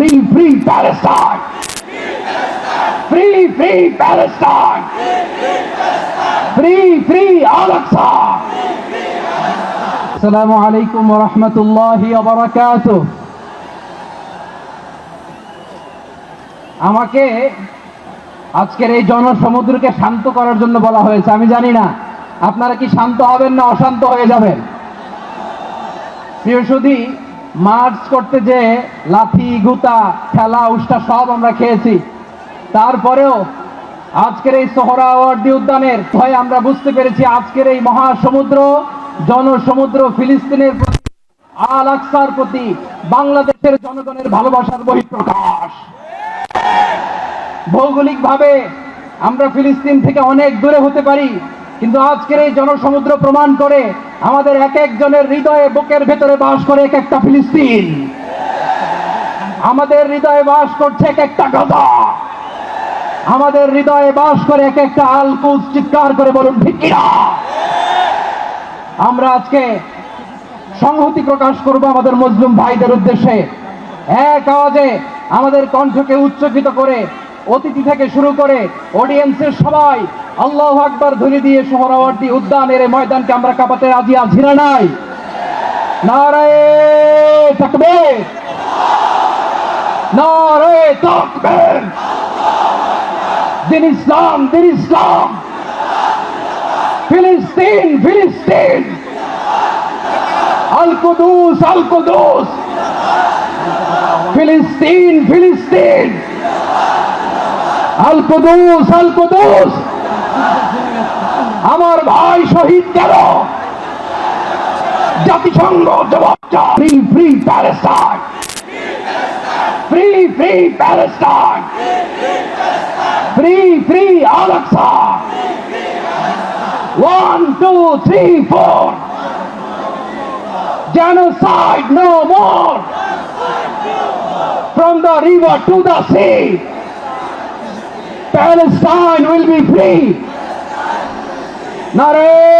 Free, free Palestine! Free, free Palestine! Free, free Al-Aqsa! Assalamu alaikum wa rahmatullahi wa barakatuh. আমাকে আজকের এই জনসমুদ্রকে শান্ত করার জন্য বলা হয়েছে। আমি জানি না আপনারা কি শান্ত হবেন না অশান্ত হয়ে যাবেন। প্রিয় সুধী, মার্চ করতে যে লাথি গুতা ঠেলা উষ্টা সব আমরা খেয়েছি, তারপরেও আজকের এই সোহরাওয়ার্দী উদ্যানের ভয়ে আমরা বুঝতে পেরেছি আজকের এই মহাসমুদ্র জনসমুদ্র ফিলিস্তিনের প্রতি, আল আকসার প্রতি বাংলাদেশের জনগণের ভালোবাসার বহিঃপ্রকাশ। ভৌগোলিকভাবে আমরা ফিলিস্তিন থেকে অনেক দূরে হতে পারি, কিন্তু আজকের এই জনসমুদ্র প্রমাণ করে আমাদের এক একজনের হৃদয়ে বুকের ভেতরে বাস করে এক একটা ফিলিস্তিন। আমাদের হৃদয়ে বাস করছে এক একটা গাজা, আমাদের হৃদয়ে বাস করে এক একটা আল কুদস। চিৎকার করে বলুন ঠিক কিনা। আমরা আজকে সংহতি প্রকাশ করব আমাদের মুসলিম ভাইদের উদ্দেশ্যে। এক আওয়াজে আমাদের কণ্ঠকে উচ্চকিত করে অতিথি থেকে শুরু করে অডিয়েন্সের সবাই আল্লাহু আকবার ধ্বনি দিয়ে সোহরাওয়ার্দী উদ্যানের এই ময়দানকে আমরা কাঁপাতে রাজি আছি না নাই? নারায়ে তাকবীর, নারায়ে তাকবীর। দিন ইসলাম, দিন ইসলাম। ফিলিস্তিন, ফিলিস্তিন। আল কুদুস, আল কুদুস। ফিলিস্তিন, ফিলিস্তিন। আল কুদুস, আল কুদুস। আমার ভাই শহীদ কেন? জাতিসংঘ জবাব চায়। Free, free Palestine! Free, free Palestine! Free, free Al Aqsa! 1, 2, 3, 4. Genocide no more. From the river to the sea, Palestine will be free. Nare